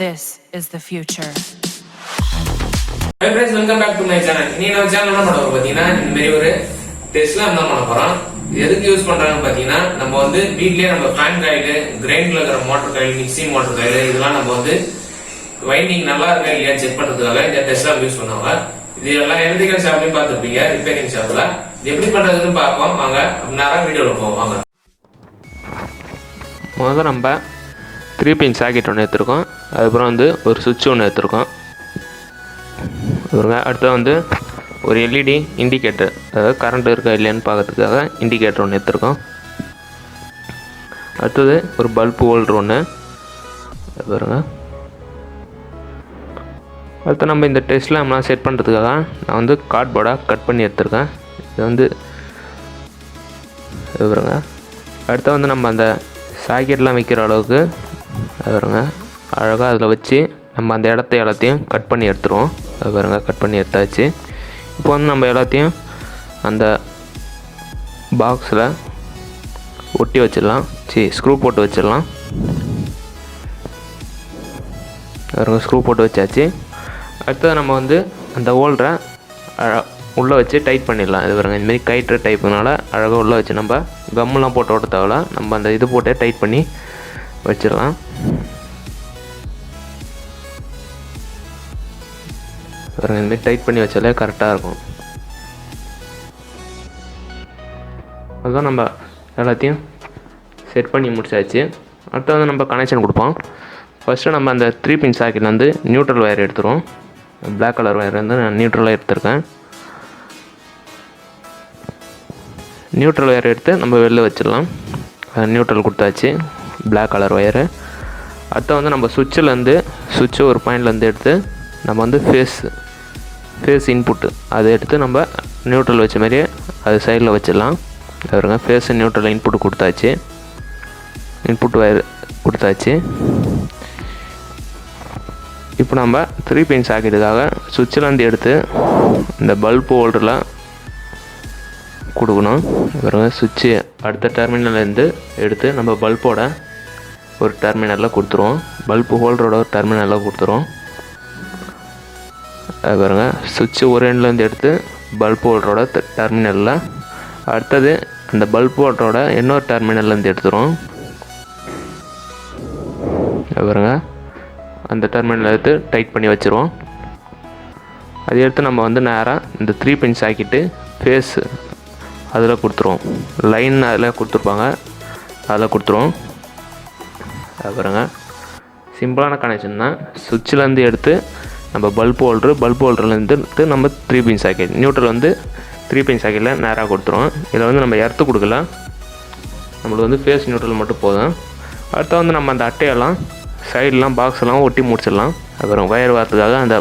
This is the future. Hi friends, welcome back to my channel. இன்னைக்கு நம்ம சேனல்ல என்ன பண்ண போறோம் பாத்தீங்கன்னா இந்த மாதிரி ஒரு டெஸ்லா என்ன பண்ண போறோம். எதுக்கு யூஸ் பண்றாங்கன்னு பாத்தீங்கன்னா நம்ம வந்து வீட்லயே நம்ம ஃபேன் காயில், கிரைண்டர்ல இருக்கிற motor coil, mixie motor coil இதெல்லாம் நம்ம வந்து வைண்டிங் நல்லா இருக்கா இல்லையா செக் பண்றதுக்காக இந்த டெஸ்லா யூஸ் பண்ணுவாங்க. இது எல்லாம் எலக்ட்ரிக்கல் ஷாப்லயும் பார்த்துருப்பீங்க, ரிப்பேரிங் ஷாப்ல. இது எப்படி பண்றதுன்னு பார்ப்போம் வாங்க. நேரம் வீடியோல போவோம் வாங்க. முதல்ல நம்ம 3 பின் சாக்கெட் ஒன்று எடுத்துருக்கோம். அதுக்கப்புறம் வந்து ஒரு சுவிட்ச் ஒன்று எடுத்துருக்கோம். அடுத்தது வந்து ஒரு எல்இடி இண்டிகேட்டர், அதாவது கரண்ட் இருக்கா இல்லையான்னு பார்க்கறதுக்காக இண்டிகேட்டர் ஒன்று எடுத்துருக்கோம். அடுத்தது ஒரு பல்பு ஹோல்டர் ஒன்று பாருங்க. அடுத்து நம்ம இந்த டெஸ்ட் லேம்ப்லாம் செட் பண்ணுறதுக்காக நான் வந்து கார்ட்போர்டாக கட் பண்ணி எடுத்துருக்கேன். இது வந்து பாருங்க. அடுத்து வந்து நம்ம அந்த சாக்கெட்லாம் வைக்கிற அளவுக்கு பாருங்க அழகாக அதில் வச்சு நம்ம அந்த எல்லாத்தையும் கட் பண்ணி எடுத்துருவோம். அது பாருங்க கட் பண்ணி எடுத்தாச்சு. இப்போ வந்து நம்ம எல்லாத்தையும் அந்த பாக்ஸில் ஒட்டி வச்சிடலாம். ஸ்க்ரூ போட்டு வச்சிடலாம். பாருங்க ஸ்க்ரூ போட்டு வச்சாச்சு. அடுத்தது நம்ம வந்து அந்த ஹோல்டரை உள்ளே வச்சு டைட் பண்ணிடலாம். இது பாருங்க இந்தமாரி கைட்டுற டைப்புனால அழகாக உள்ளே வச்சு நம்ம கம்மெலாம் போட்டு ஓட்ட தேவையில்ல, நம்ம அந்த இது போட்டு டைட் பண்ணி வச்சிடலாம். பாருங்க இந்தமாரி டைட் பண்ணி வச்சாலே கரெக்டாக இருக்கும். அதுதான் நம்ம எல்லாத்தையும் செட் பண்ணி முடிச்சாச்சு. அடுத்து வந்து நம்ம கனெக்ஷன் கொடுப்போம். ஃபஸ்ட்டு நம்ம அந்த 3 பின் சாக்கெட் வந்து நியூட்ரல் ஒயர் எடுத்துருவோம். பிளாக் கலர் ஒயர் வந்து நான் நியூட்ரலாக எடுத்துருக்கேன். நியூட்ரல் ஒயர் எடுத்து நம்ம வெளில வச்சிடலாம். நியூட்ரல் கொடுத்தாச்சு பிளாக் கலர் ஒயரு. அடுத்து வந்து நம்ம சுவிட்சு ஒரு பாயிண்ட்லேருந்து எடுத்து நம்ம வந்து ஃபேஸ் இன்புட்டு அதை எடுத்து நம்ம நியூட்ரல் வச்ச மாதிரியே அது சைடில் வச்சிடலாம். பாருங்க ஃபேஸ் நியூட்ரல் இன்புட்டு கொடுத்தாச்சு. இன்புட் ஒயர் கொடுத்தாச்சு. இப்போ நம்ம 3 பின் சாக்கெட்டுக்காக சுவிட்சிலேருந்து எடுத்து இந்த பல்பு ஹோல்டரில் கொடுக்கணும். பாருங்க சுவிட்சு அடுத்த டெர்மினல்லேருந்து எடுத்து நம்ம பல்போட ஒரு டெர்மினலில் கொடுத்துருவோம். பல்பு ஹோல்டரோட ஒரு டெர்மினலில் கொடுத்துருவோம். பாருங்க சுவிட்சு ஒரு எண்ட்லேருந்து எடுத்து பல்பு ஹோல்டரோட டெர்மினலில், அடுத்தது அந்த பல்பு ஹோல்டரோட இன்னொரு டெர்மினல்லேருந்து எடுத்துருவோம். பாருங்க அந்த டெர்மினல் எடுத்து டைட் பண்ணி வச்சுருவோம். அதை எடுத்து நம்ம வந்து நேராக இந்த 3 பின் சாக்கெட்டு ஃபேஸ் அதில் கொடுத்துருவோம். லைன் அதில் கொடுத்துருப்பாங்க, அதில் கொடுத்துருவோம். பாருங்க சிம்பிளான கனெக்ஷன் தான். சுவிட்சிலேருந்து எடுத்து நம்ம பல்பு ஹோல்டர்லேருந்து எடுத்து நம்ம 3 பின் சாக்கெட் நியூட்ரல் வந்து 3 பின் சாக்கெட்டில் நேராக கொடுத்துருவோம். இதில் வந்து நம்ம எர்த்து கொடுக்கல, நம்மளுக்கு வந்து ஃபேஸ் நியூட்ரல் மட்டும் போதும். அடுத்து வந்து நம்ம அந்த அட்டையெல்லாம் சைடெலாம் பாக்ஸ்லாம் ஒட்டி முடிச்சிடலாம். அப்புறம் வயர் வரத்துக்காக அந்த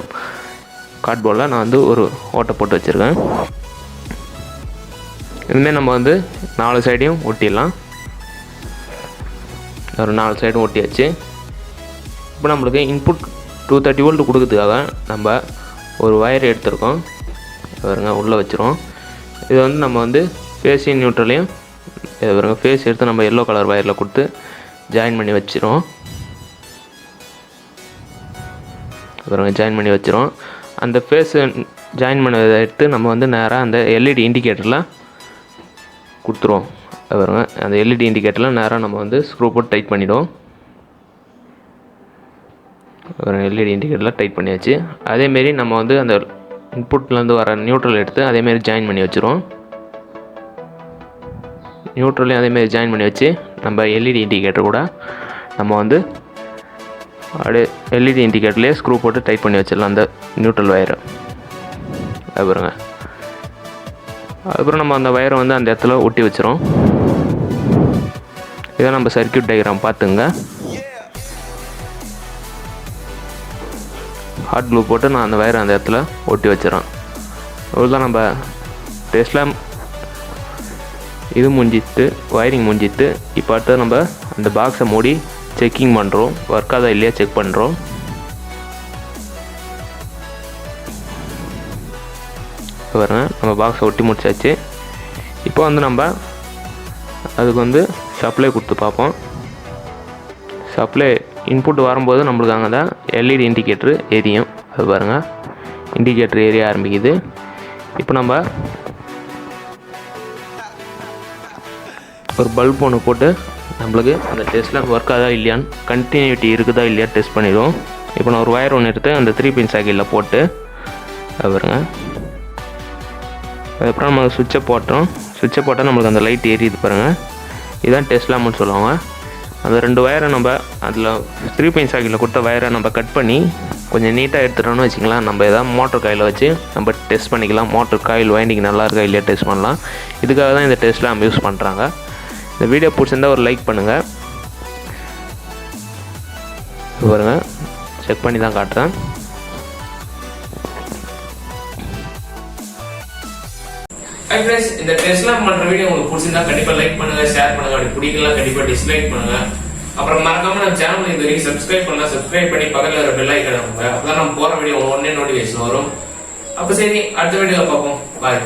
கார்ட்போர்டில் நான் வந்து ஒரு ஓட்டை போட்டு வச்சுருக்கேன். இதுமாரி நம்ம வந்து 4 சைடையும் ஒட்டிடலாம். ஒரு 4 சைடும் ஒட்டியாச்சு. இப்போ நம்மளுக்கு இன்புட் 230 வோல்ட் கொடுக்கறதுக்காக நம்ம ஒரு வயர் எடுத்துருக்கோம். பாருங்க உள்ளே வச்சுருவோம். இது வந்து நம்ம வந்து ஃபேஸையும் நியூட்ரலையும் பாருங்க ஃபேஸ் எடுத்து நம்ம எல்லோ கலர் வயரில் கொடுத்து ஜாயின் பண்ணி வச்சுருவோம். பாருங்க ஜாயின் பண்ணி வச்சுருவோம். அந்த ஃபேஸ் ஜாயின் பண்ணதை எடுத்து நம்ம வந்து நேராக அந்த எல்இடி இண்டிகேட்டரில் கொடுத்துருவோம். பாருங்க அந்த எல்இடி இண்டிகேட்டரில் நேராக நம்ம வந்து ஸ்க்ரூ போட்டு டைட் பண்ணிவிடுவோம். எல்இடி இண்டிகேட்டரில் டைட் பண்ணியாச்சு. அதேமாரி நம்ம வந்து அந்த இன்புட்லேருந்து வர நியூட்ரல் எடுத்து அதேமாரி ஜாயின் பண்ணி வச்சுருவோம். நியூட்ரலையும் அதேமாரி ஜாயின் பண்ணி வச்சு நம்ம எல்இடி இண்டிகேட்டர் கூட நம்ம வந்து அப்படியே எல்இடி இண்டிகேட்டர்லேயே ஸ்க்ரூ போட்டு டைட் பண்ணி வச்சிடலாம் அந்த நியூட்ரல் வயரை. பாருங்க அதுக்கப்புறம் நம்ம அந்த வயரை வந்து அந்த இடத்துல ஒட்டி வச்சிரும். இதான் நம்ம சர்க்யூட் டயக்ராம் பார்த்துங்க. ஹாட் க்ளூ போட்டு நான் அந்த வயரை அந்த இடத்துல ஒட்டி வச்சிடறேன். இவ்வளோதான் நம்ம டெஸ்ட்லாம் இது முடிஞ்சிட்டு வயரிங் முடிஞ்சிட்டு. இப்போ அடுத்து நம்ம அந்த பாக்ஸை மூடி செக்கிங் பண்ணுறோம், ஒர்க் ஆகுதா இல்லையா செக் பண்ணுறோம். பாருங்க நம்ம பாக்ஸை ஒட்டி முடிச்சாச்சு. இப்போ வந்து நம்ம அதுக்கு வந்து சப்ளை கொடுத்து பார்ப்போம். சப்ளை இன்புட் வரும்போது நம்மளுக்கு அங்கே தான் எல்இடி இண்டிகேட்ரு எரியும். அது பாருங்கள், இண்டிகேட்டர் எரிய ஆரம்பிக்குது. இப்போ நம்ம ஒரு பல்ப் ஒன்று போட்டு நம்மளுக்கு அந்த டெஸ்ட்லாம் ஒர்க் ஆகுதா இல்லையான்னு, கண்டினியூட்டி இருக்குதா இல்லையா டெஸ்ட் பண்ணிடுவோம். இப்போ நான் ஒரு ஒயர் ஒன்று எடுத்து அந்த 3 பின் சாக்கெட்டில் போட்டு அது பாருங்க. அதுக்கப்புறம் நம்ம சுவிட்சை போட்டால் நம்மளுக்கு அந்த லைட் எரியுது பாருங்கள். இதுதான் டெஸ்ட் லேம்ப்னு சொல்லுவாங்க. அந்த 2 வயரை நம்ம அதில் 3 பின் சாக்கெட்டில் கொடுத்த வயரை நம்ம கட் பண்ணி கொஞ்சம் நீட்டாக எடுத்துட்டோம்னு வச்சுக்கலாம். நம்ம எதாவது மோட்டர் காயில் வச்சு நம்ம டெஸ்ட் பண்ணிக்கலாம். மோட்டர் காயில் வைண்டிங் நல்லா இருக்கா இல்லையா டெஸ்ட் பண்ணலாம். இதுக்காக தான் இந்த டெஸ்ட் லேம்ப் யூஸ் பண்ணுறாங்க. இந்த வீடியோ பிடிச்சிருந்தால் ஒரு லைக் பண்ணுங்கள். பாருங்க, செக் பண்ணி தான் காட்டுறேன். ஹாய் ஃப்ரெண்ட்ஸ், இந்த டெஸ்ட் லேம்ப் பண்ற வீடியோ உங்களுக்கு பிடிச்சிருந்தா கண்டிப்பா லைக் பண்ணுங்க, ஷேர் பண்ணுங்க. அப்படி பிடிக்கலாம் கண்டிப்பா டிஸ்லைக் பண்ணுங்க. அப்புறம் மறக்காம நம்ம சேனல் இது வரைக்கும் சப்ஸ்கிரைப் பண்ணி பக்கத்துல இருக்க பெல் ஐக்கான் அமுக்குங்க. அப்பதான் நம்ம போற வீடியோ உடனே நோட்டிஃபிகேஷன் வரும். அப்ப சரி, அடுத்த வீடியோல பார்ப்போம். பாய்.